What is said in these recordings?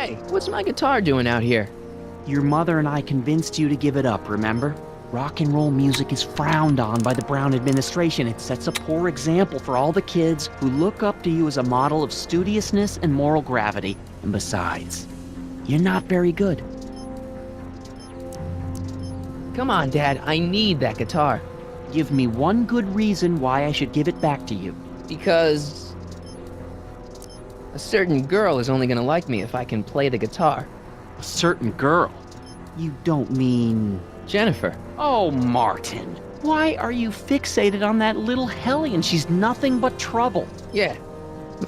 Hey, what's my guitar doing out here? Your mother and I convinced you to give it up, remember? Rock and roll music is frowned on by the Brown administration. It sets a poor example for all the kids who look up to you as a model of studiousness and moral gravity. And besides, you're not very good. Come on, Dad, I need that guitar. Give me one good reason why I should give it back to you. Because a certain girl is only gonna like me if I can play the guitar. A certain girl? You don't mean... Jennifer. Oh, Martin. Why are you fixated on that little hellion? She's nothing but trouble. Yeah,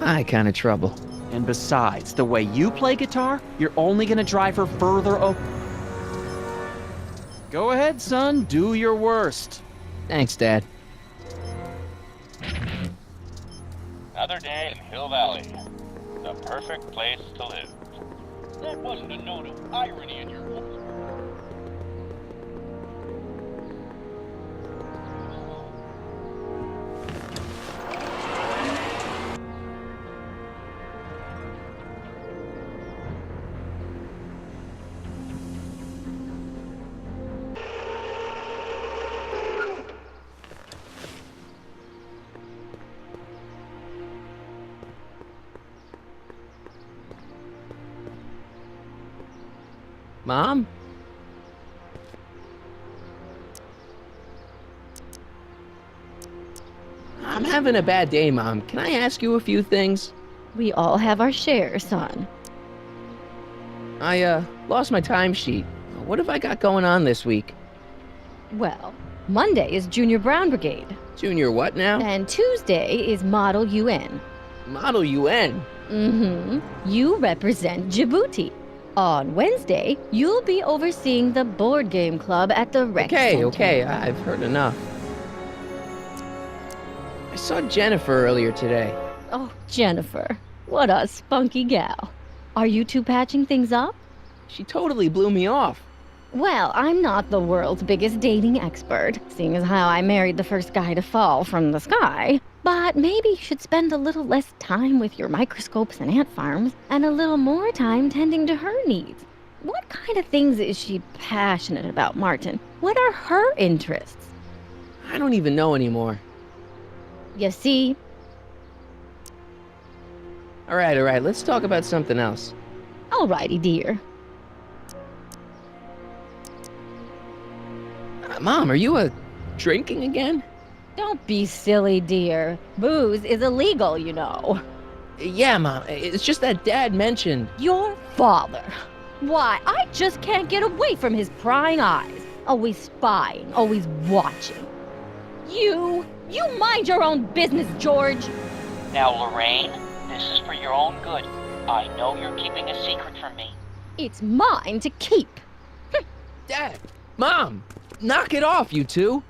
my kind of trouble. And besides, the way you play guitar, you're only gonna drive her further Go ahead, son. Do your worst. Thanks, Dad. Another day in Hill Valley. The perfect place to live. That wasn't a note of irony in your voice. Mom? I'm having a bad day, Mom. Can I ask you a few things? We all have our share, son. I, lost my timesheet. What have I got going on this week? Well, Monday is Junior Brown Brigade, Junior what now? and Tuesday is Model UN. Model UN. You represent Djibouti. On Wednesday, you'll be overseeing the board game club at the rec center. Okay, I've heard enough. I saw Jennifer earlier today. Oh, Jennifer. What a spunky gal. Are you two patching things up? She totally blew me off. Well, I'm not the world's biggest dating expert, seeing as how I married the first guy to fall from the sky. But maybe you should spend a little less time with your microscopes and ant farms, and a little more time tending to her needs. What kind of things is she passionate about, Martin? What are her interests? I don't even know anymore. You see? All right, let's talk about something else. Alrighty, dear. Mom, are you drinking again? Don't be silly, dear. Booze is illegal, you know. Yeah, Mom. It's just that Dad mentioned... Your father. Why, I just can't get away from his prying eyes. Always spying, always watching. You mind your own business, George. Now, Lorraine, this is for your own good. I know you're keeping a secret from me. It's mine to keep. Dad! Mom! Knock it off, you two!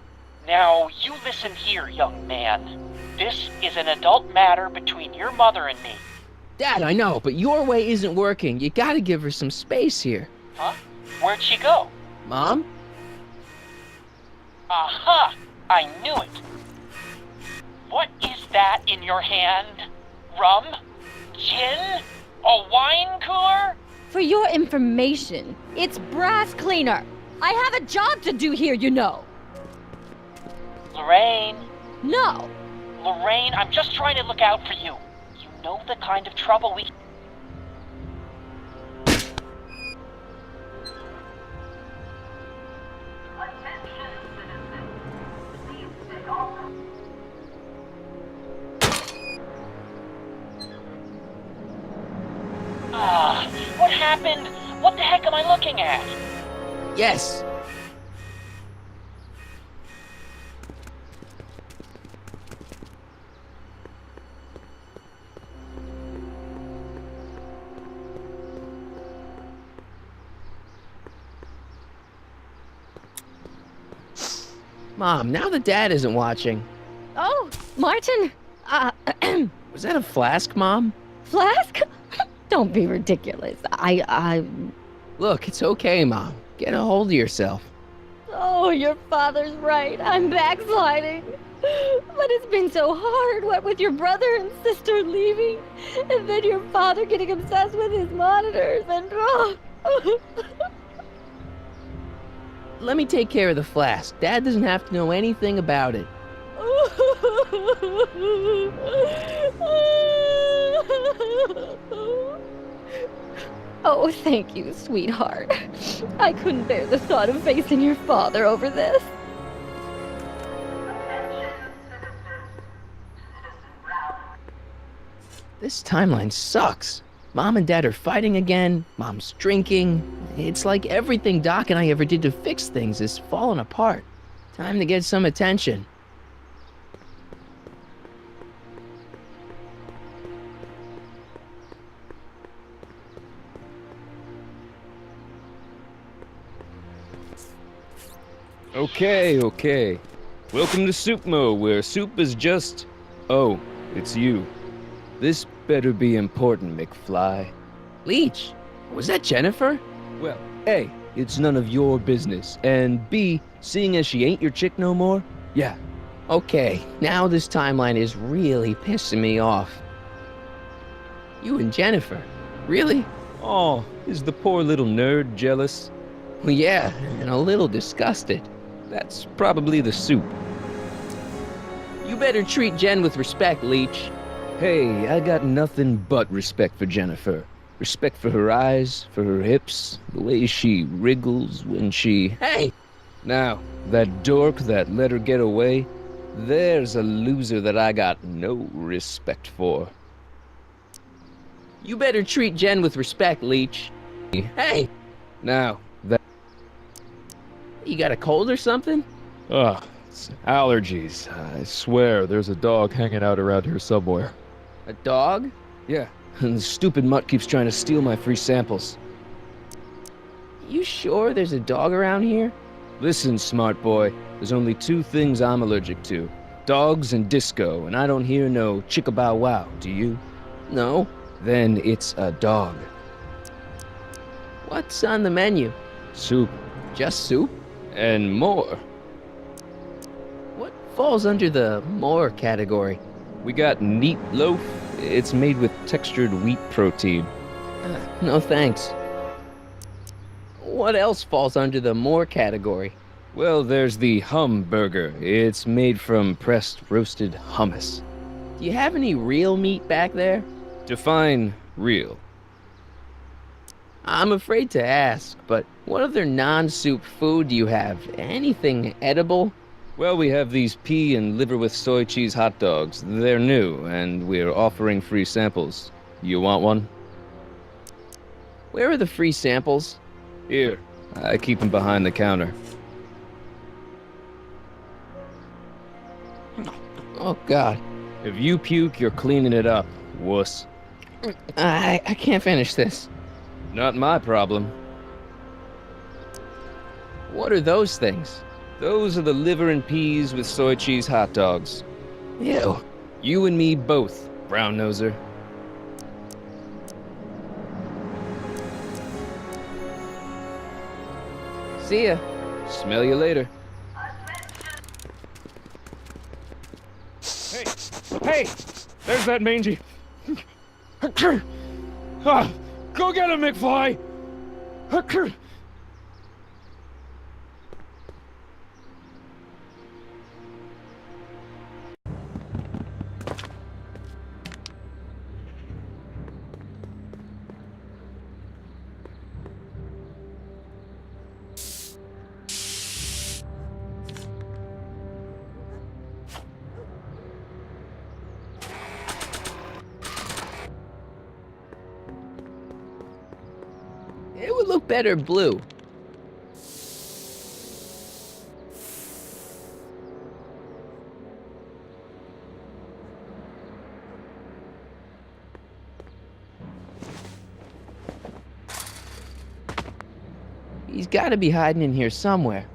Now, you listen here, young man. This is an adult matter between your mother and me. Dad, I know, but your way isn't working. You gotta give her some space here. Huh? Where'd she go? Mom? Aha! I knew it. What is that in your hand? Rum? Gin? A wine cooler? For your information, it's brass cleaner. I have a job to do here, you know. Lorraine. No. Lorraine, I'm just trying to look out for you. You know the kind of trouble we... What happened? What the heck am I looking at? Yes. Mom, now that Dad isn't watching. Oh, Martin. Was that a flask, Mom? Flask? Don't be ridiculous. Look, it's okay, Mom. Get a hold of yourself. Oh, your father's right. I'm backsliding. But it's been so hard, what with your brother and sister leaving, And then your father getting obsessed with his monitors and... Let me take care of the flask. Dad doesn't have to know anything about it. Oh, thank you, sweetheart. I couldn't bear the thought of facing your father over this. This timeline sucks. Mom and Dad are fighting again. Mom's drinking. It's like everything Doc and I ever did to fix things is falling apart. Time to get some attention. Okay. Welcome to Soup Mo, where soup is just... Oh, it's you. This better be important, McFly. Leech, was that Jennifer? Well, A, it's none of your business, and B, seeing as she ain't your chick no more, yeah. Okay, now this timeline is really pissing me off. You and Jennifer? Really? Oh, is the poor little nerd jealous? Well, yeah, and a little disgusted. That's probably the soup. You better treat Jen with respect, Leech. Hey, I got nothing but respect for Jennifer. Respect for her eyes, for her hips, the way she wriggles when she... Hey! Now, that dork that let her get away, there's a loser that I got no respect for. You better treat Jen with respect, Leech. Hey! Now, that... You got a cold or something? Ugh, it's allergies. I swear there's a dog hanging out around here somewhere. A dog? Yeah, and the stupid mutt keeps trying to steal my free samples. You sure there's a dog around here? Listen, smart boy, there's only two things I'm allergic to. Dogs and disco, and I don't hear no chicka-bow-wow, do you? No. Then it's a dog. What's on the menu? Soup. Just soup? And more. What falls under the more category? We got neat loaf. It's made with textured wheat protein. No thanks. What else falls under the more category? Well, there's the hum burger. It's made from pressed roasted hummus. Do you have any real meat back there? Define real. I'm afraid to ask, but what other non-soup food do you have? Anything edible? Well, we have these pea and liver with soy cheese hot dogs. They're new, and we're offering free samples. You want one? Where are the free samples? Here. I keep them behind the counter. Oh, God. If you puke, you're cleaning it up, wuss. I can't finish this. Not my problem. What are those things? Those are the liver and peas with soy cheese hot dogs. Ew. You and me both, brown noser. See ya. Smell you later. Hey! There's that mangy. Go get him, McFly! It would look better blue. He's got to be hiding in here somewhere.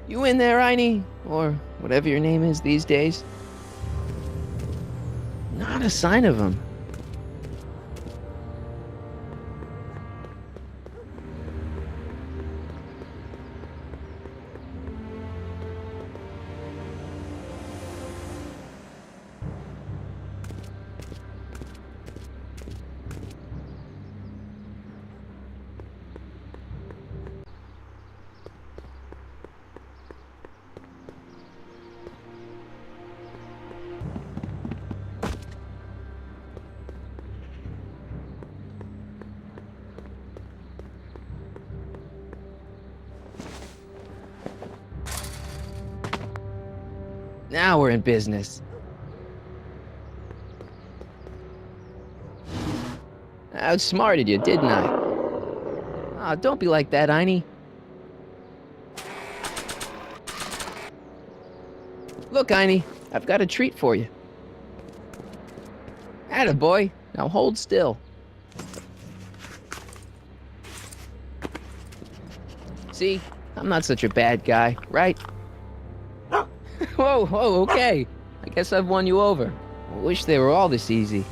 You in there, Einie? Or whatever your name is these days? Not a sign of him. Now we're in business. I outsmarted you, didn't I? Oh, don't be like that, Einie. Look, Einie, I've got a treat for you. Attaboy, now hold still. See, I'm not such a bad guy, right? Whoa, okay. I guess I've won you over. I wish they were all this easy.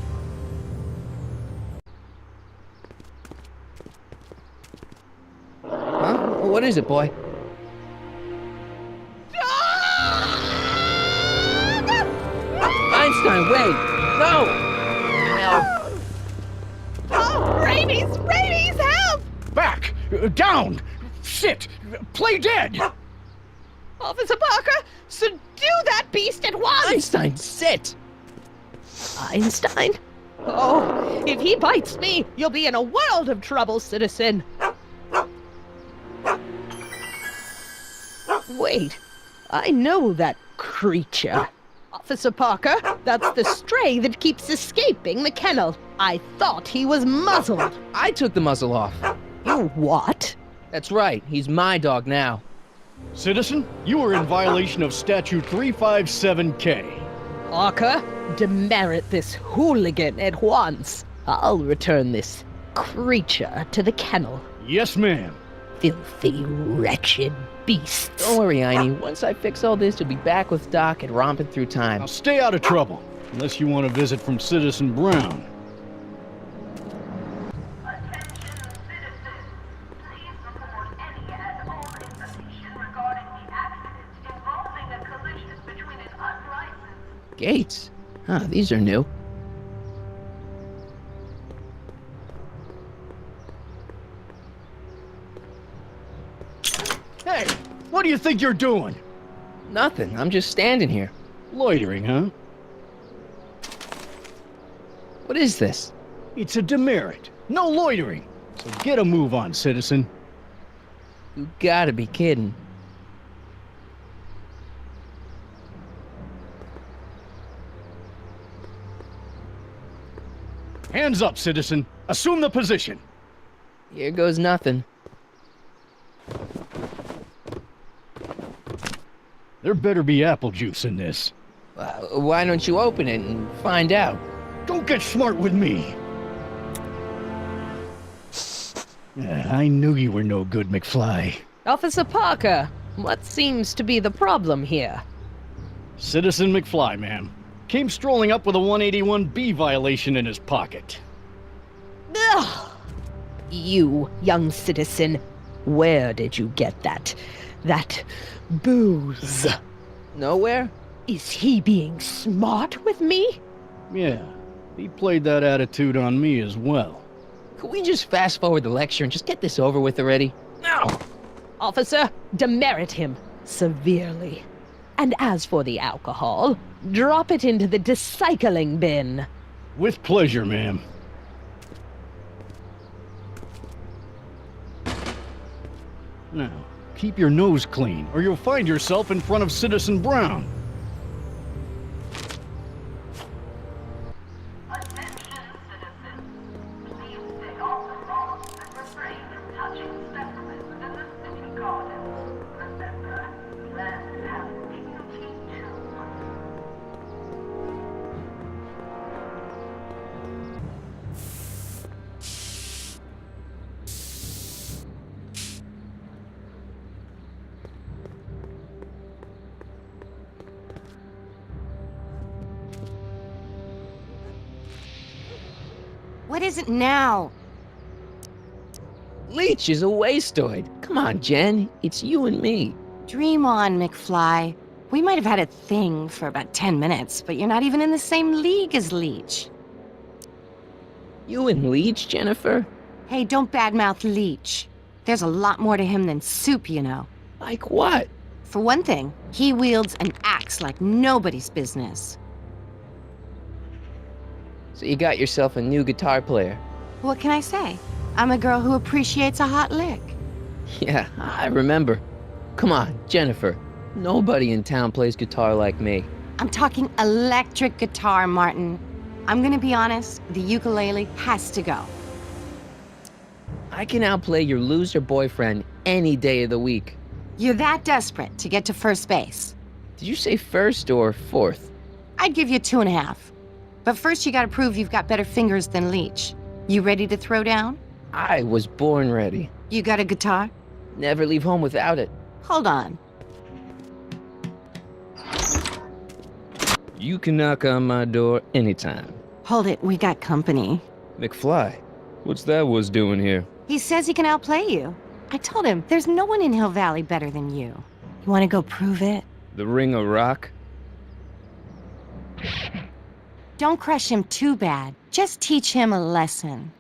Huh? What is it, boy? Einstein, wait! No! Rabies! Rabies, help! Back! Down! Sit! Play dead! Officer Parker, subdue that beast at once! Einstein, sit! Einstein? Oh, if he bites me, you'll be in a world of trouble, citizen. Wait, I know that creature. Officer Parker, that's the stray that keeps escaping the kennel. I thought he was muzzled. I took the muzzle off. You what? That's right, he's my dog now. Citizen, you are in violation of Statute 357K. Parker, demerit this hooligan at once. I'll return this creature to the kennel. Yes, ma'am. Filthy, wretched beasts. Don't worry, Einie. Once I fix all this, you'll be back with Doc and romping through time. Now stay out of trouble, unless you want a visit from Citizen Brown. Gates? Huh, these are new. Hey, what do you think you're doing? Nothing, I'm just standing here. Loitering, huh? What is this? It's a demerit. No loitering. So get a move on, citizen. You gotta be kidding. Hands up, citizen. Assume the position. Here goes nothing. There better be apple juice in this. Why don't you open it and find out? Don't get smart with me. I knew you were no good, McFly. Officer Parker, what seems to be the problem here? Citizen McFly, ma'am. Came strolling up with a 181B violation in his pocket. Ugh! You, young citizen, where did you get that booze? Nowhere? Is he being smart with me? Yeah, he played that attitude on me as well. Could we just fast forward the lecture and just get this over with already? No! Officer, demerit him severely. And as for the alcohol, drop it into the recycling bin. With pleasure, ma'am. Now, keep your nose clean, or you'll find yourself in front of Citizen Brown. What is it now? Leech is a wastoid. Come on, Jen. It's you and me. Dream on, McFly. We might have had a thing for about 10 minutes, but you're not even in the same league as Leech. You and Leech, Jennifer? Hey, don't badmouth Leech. There's a lot more to him than soup, you know. Like what? For one thing, he wields an axe like nobody's business. So you got yourself a new guitar player. What can I say? I'm a girl who appreciates a hot lick. Yeah, I remember. Come on, Jennifer. Nobody in town plays guitar like me. I'm talking electric guitar, Martin. I'm gonna be honest, the ukulele has to go. I can outplay your loser boyfriend any day of the week. You're that desperate to get to first base. Did you say first or fourth? I'd give you 2.5. But first you gotta prove you've got better fingers than Leech. You ready to throw down? I was born ready. You got a guitar? Never leave home without it. Hold on. You can knock on my door anytime. Hold it, we got company. McFly, what's that was doing here? He says he can outplay you. I told him, there's no one in Hill Valley better than you. You wanna go prove it? The Ring of Rock? Don't crush him too bad. Just teach him a lesson.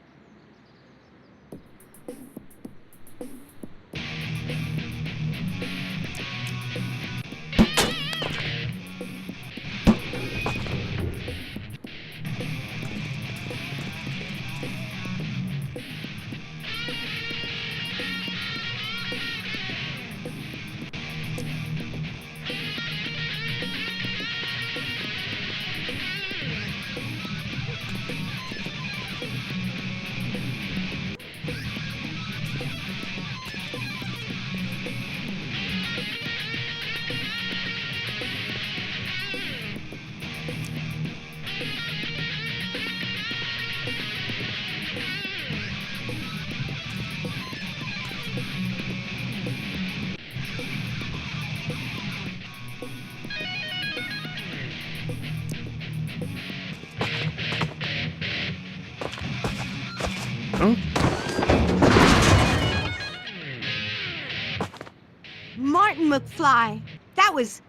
Martin McFly, that was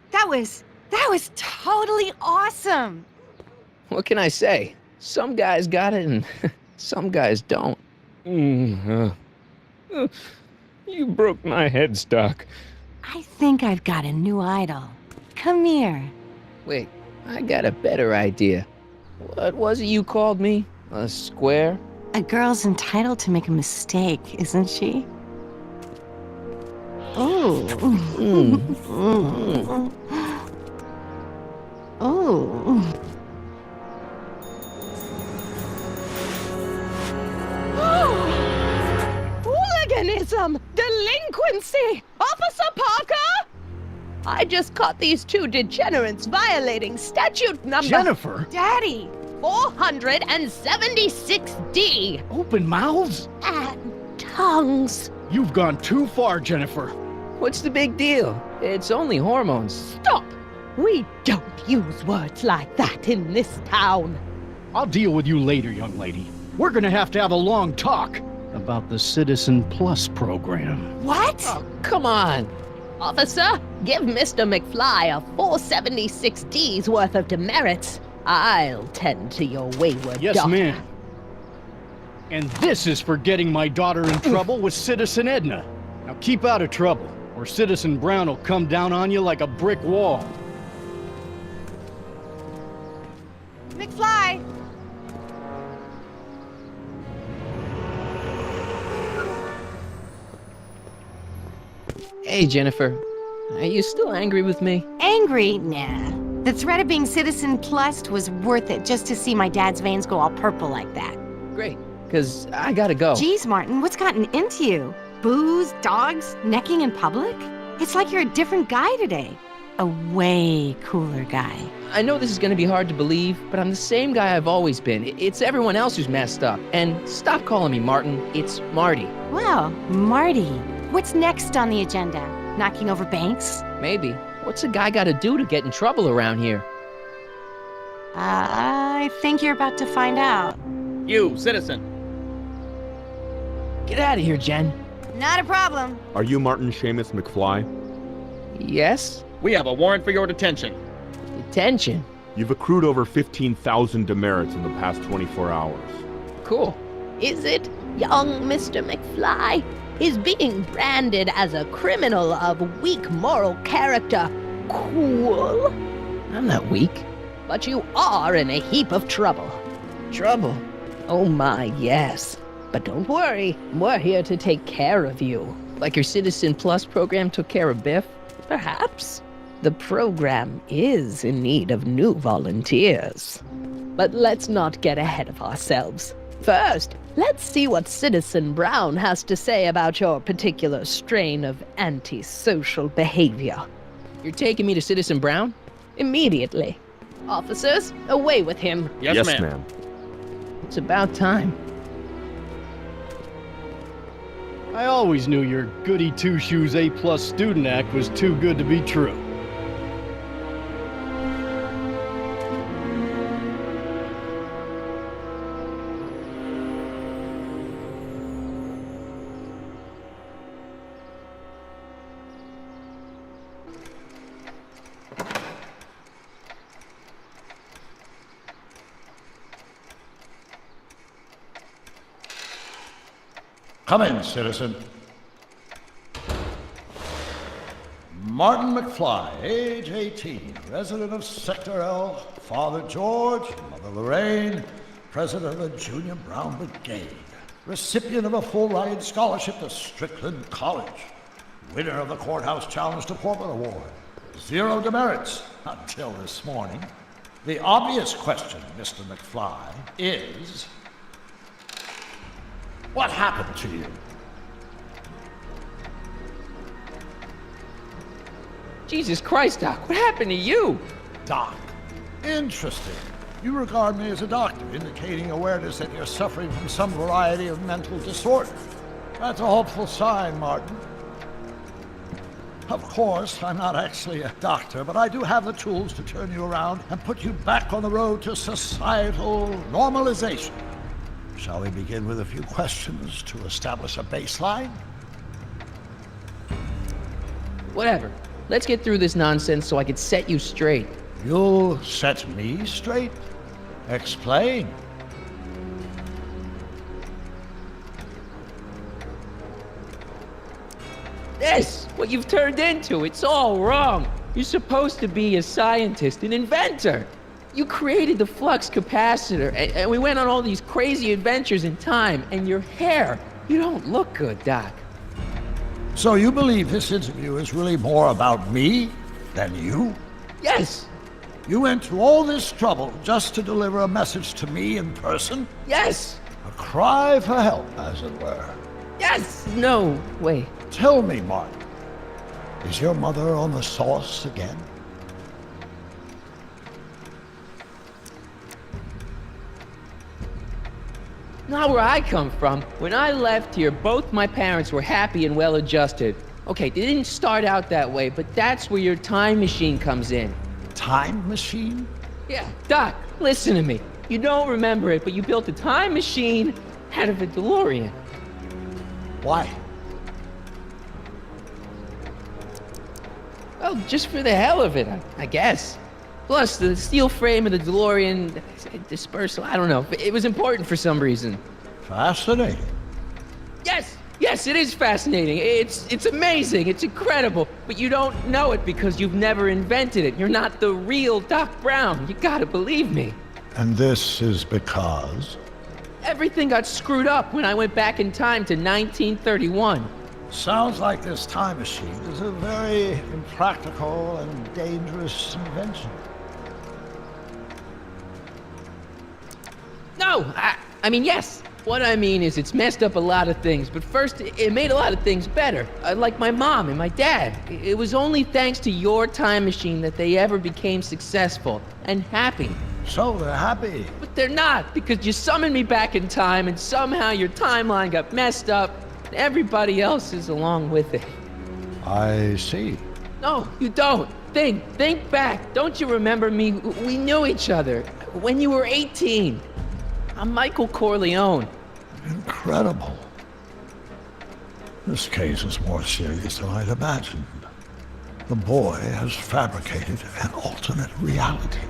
totally awesome. What can I say? Some guys got it and some guys don't. You broke my headstock. I think I've got a new idol. Come here. Wait, I got a better idea. What was it you called me? A square? A girl's entitled to make a mistake, isn't she? Oh. Oh. Hooliganism! Delinquency! Officer Parker! I just caught these two degenerates violating statute number Jennifer! Daddy! 476D. Open mouths? And tongues. You've gone too far, Jennifer. What's the big deal? It's only hormones. Stop! We don't use words like that in this town. I'll deal with you later, young lady. We're gonna have to have a long talk about the Citizen Plus program. What? Oh, come on. Officer, give Mr. McFly a 476D's worth of demerits. I'll tend to your wayward Yes, daughter. ma'am. And this is for getting my daughter in trouble with Citizen Edna. Now keep out of trouble, or Citizen Brown will come down on you like a brick wall. McFly! Hey, Jennifer. Are you still angry with me? Angry? Nah. The threat of being Citizen Plus was worth it just to see my dad's veins go all purple like that. Great, because I gotta go. Geez, Martin, what's gotten into you? Booze, dogs, necking in public? It's like you're a different guy today. A way cooler guy. I know this is gonna be hard to believe, but I'm the same guy I've always been. It's everyone else who's messed up. And stop calling me Martin. It's Marty. Well, Marty, what's next on the agenda? Knocking over banks? Maybe. What's a guy gotta do to get in trouble around here? I think you're about to find out. You, citizen. Get out of here, Jen. Not a problem. Are you Martin Seamus McFly? Yes? We have a warrant for your detention. Detention? You've accrued over 15,000 demerits in the past 24 hours. Cool. Is it, young Mr. McFly? Is being branded as a criminal of weak moral character cool? I'm not weak. But you are in a heap of trouble. Trouble? Oh my, yes. But don't worry, we're here to take care of you. Like your Citizen Plus program took care of Biff? Perhaps. The program is in need of new volunteers. But let's not get ahead of ourselves. First, let's see what Citizen Brown has to say about your particular strain of antisocial behavior. You're taking me to Citizen Brown? Immediately. Officers, away with him. Yes, ma'am. It's about time. I always knew your goody two-shoes A+ student act was too good to be true. Come in, citizen. Martin McFly, age 18, resident of Sector L, Father George, Mother Lorraine, president of the Junior Brown Brigade, recipient of a full-ride scholarship to Strickland College, winner of the Courthouse Challenge to Portland Award, 0 demerits until this morning. The obvious question, Mr. McFly, is... what happened to you? Jesus Christ, Doc, what happened to you? Doc. Interesting. You regard me as a doctor, indicating awareness that you're suffering from some variety of mental disorder. That's a hopeful sign, Martin. Of course, I'm not actually a doctor, but I do have the tools to turn you around and put you back on the road to societal normalization. Shall we begin with a few questions to establish a baseline? Whatever. Let's get through this nonsense so I can set you straight. You'll set me straight? Explain. This, what you've turned into, it's all wrong. You're supposed to be a scientist, an inventor. You created the flux capacitor, and we went on all these crazy adventures in time, and your hair, you don't look good, Doc. So you believe this interview is really more about me than you? Yes. You went to all this trouble just to deliver a message to me in person? Yes. A cry for help, as it were. Yes. No, wait. Tell me, Martin, is your mother on the sauce again? Not where I come from. When I left here, both my parents were happy and well-adjusted. Okay, they didn't start out that way, but that's where your time machine comes in. Time machine? Yeah, Doc, listen to me. You don't remember it, but you built a time machine out of a DeLorean. Why? Well, just for the hell of it, I guess. Plus, the steel frame of the DeLorean, dispersal, I don't know. It was important for some reason. Fascinating. Yes, it is fascinating. It's amazing. It's incredible. But you don't know it because you've never invented it. You're not the real Doc Brown. You gotta believe me. And this is because? Everything got screwed up when I went back in time to 1931. Sounds like this time machine is a very impractical and dangerous invention. No, I mean, yes. What I mean is it's messed up a lot of things, but first, it made a lot of things better. Like my mom and my dad. It was only thanks to your time machine that they ever became successful and happy. So they're happy. But they're not, because you summoned me back in time and somehow your timeline got messed up and everybody else is along with it. I see. No, you don't. Think back. Don't you remember me? We knew each other when you were 18. I'm Michael Corleone. Incredible. This case is more serious than I'd imagined. The boy has fabricated an alternate reality.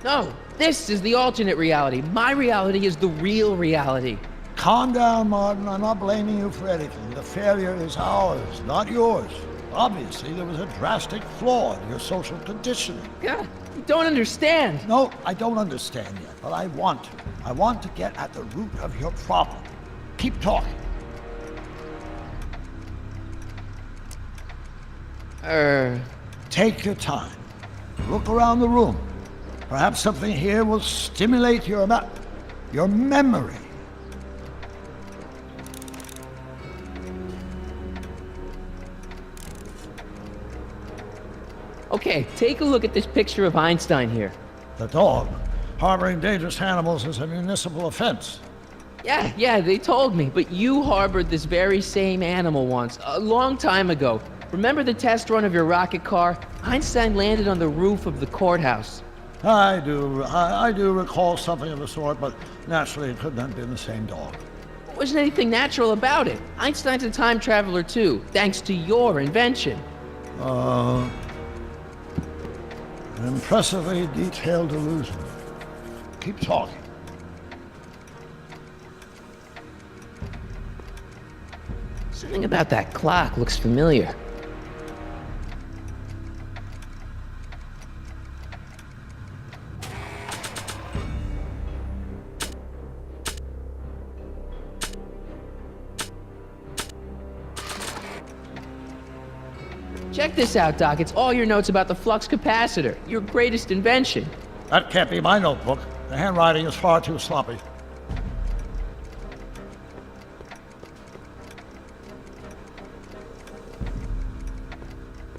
No, this is the alternate reality. My reality is the real reality. Calm down, Martin. I'm not blaming you for anything. The failure is ours, not yours. Obviously, there was a drastic flaw in your social conditioning. God, you don't understand. No, I don't understand yet, but I want to. I want to get at the root of your problem. Keep talking. Take your time. Look around the room. Perhaps something here will stimulate your memory. Okay, take a look at this picture of Einstein here. The dog. Harboring dangerous animals is a municipal offense. Yeah, they told me, but you harbored this very same animal once, a long time ago. Remember the test run of your rocket car? Einstein landed on the roof of the courthouse. I do recall something of the sort, but naturally it couldn't have been the same dog. There wasn't anything natural about it. Einstein's a time traveler too, thanks to your invention. An impressively detailed illusion. Keep talking. Something about that clock looks familiar. Check this out, Doc. It's all your notes about the flux capacitor, your greatest invention. That can't be my notebook. The handwriting is far too sloppy.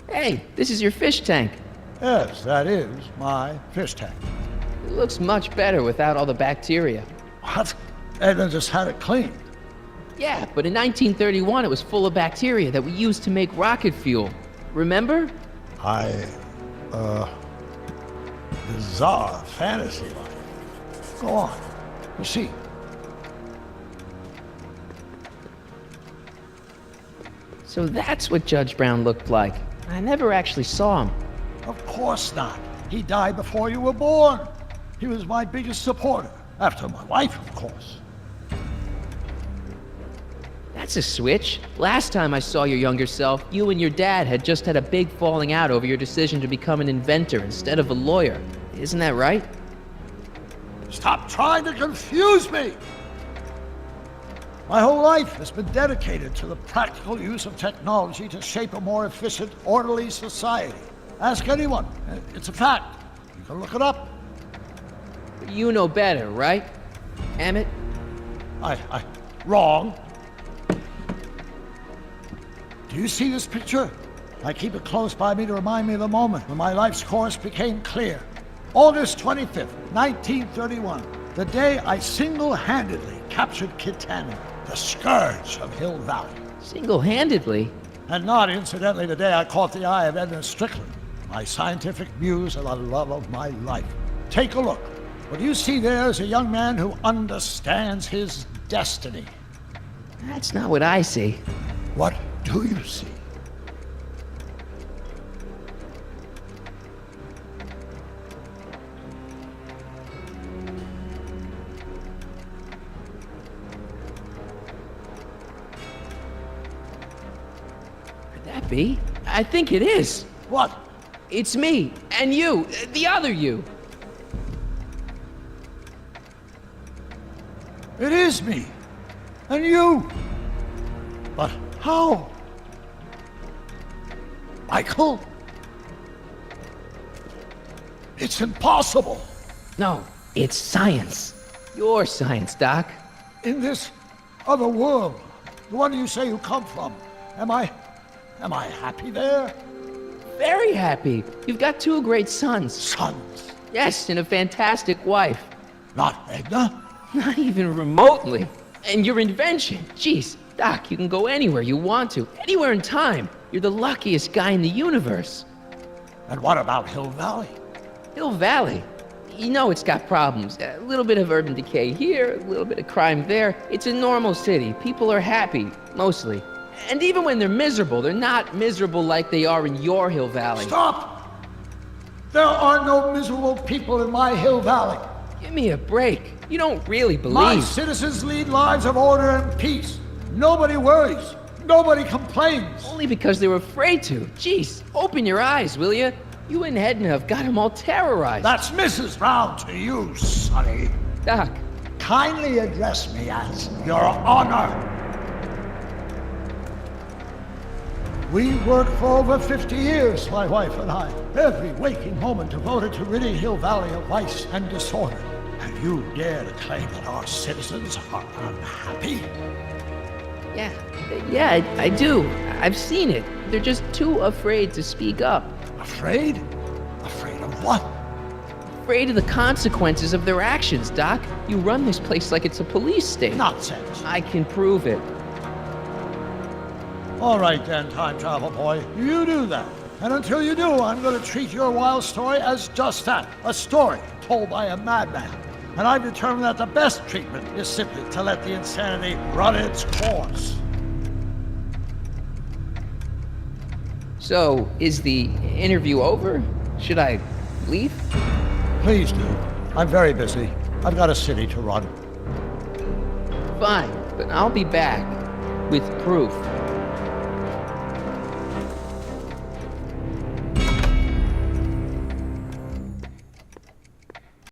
Hey, this is your fish tank. Yes, that is my fish tank. It looks much better without all the bacteria. What? Edna just had it cleaned. Yeah, but in 1931 it was full of bacteria that we used to make rocket fuel. Remember? Bizarre fantasy life. Go on. Proceed. So that's what Judge Brown looked like. I never actually saw him. Of course not. He died before you were born. He was my biggest supporter. After my wife, of course. That's a switch. Last time I saw your younger self, you and your dad had just had a big falling out over your decision to become an inventor instead of a lawyer. Isn't that right? Stop trying to confuse me! My whole life has been dedicated to the practical use of technology to shape a more efficient, orderly society. Ask anyone. It's a fact. You can look it up. You know better, right? Emmett? Wrong. Do you see this picture? I keep it close by me to remind me of the moment when my life's course became clear. August 25th, 1931, the day I single-handedly captured Kit Tannen, the scourge of Hill Valley. Single-handedly? And not incidentally the day I caught the eye of Edna Strickland, my scientific muse and the love of my life. Take a look. What you see there is a young man who understands his destiny. That's not what I see. What do you see? Could that be? I think it is. What? It's me, and you, the other you. It is me. And you. But how? Michael? It's impossible. No, it's science. Your science, Doc. In this other world, the one you say you come from, am I happy there? Very happy. You've got two great sons. Sons? Yes, and a fantastic wife. Not Edna? Not even remotely. And your invention. Jeez, Doc, you can go anywhere you want to. Anywhere in time. You're the luckiest guy in the universe. And what about Hill Valley? Hill Valley? You know it's got problems. A little bit of urban decay here, a little bit of crime there. It's a normal city. People are happy, mostly. And even when they're miserable, they're not miserable like they are in your Hill Valley. Stop! There are no miserable people in my Hill Valley. Give me a break. You don't really believe. My citizens lead lives of order and peace. Nobody worries. Nobody complains. Only because they were afraid to. Jeez, open your eyes, will you? You and Edna have got them all terrorized. That's Mrs. Brown to you, Sonny. Doc. Kindly address me as Your Honor. We worked for over 50 years, my wife and I. Every waking moment devoted to ridding Hill Valley of vice and disorder. And you dare to claim that our citizens are unhappy? Yeah, I do. I've seen it. They're just too afraid to speak up. Afraid? Afraid of what? Afraid of the consequences of their actions, Doc. You run this place like it's a police state. Nonsense. I can prove it. All right then, time travel boy. You do that. And until you do, I'm going to treat your wild story as just that, a story told by a madman. And I've determined that the best treatment is simply to let the insanity run its course. So, is the interview over? Should I leave? Please do. I'm very busy. I've got a city to run. Fine, but I'll be back with proof.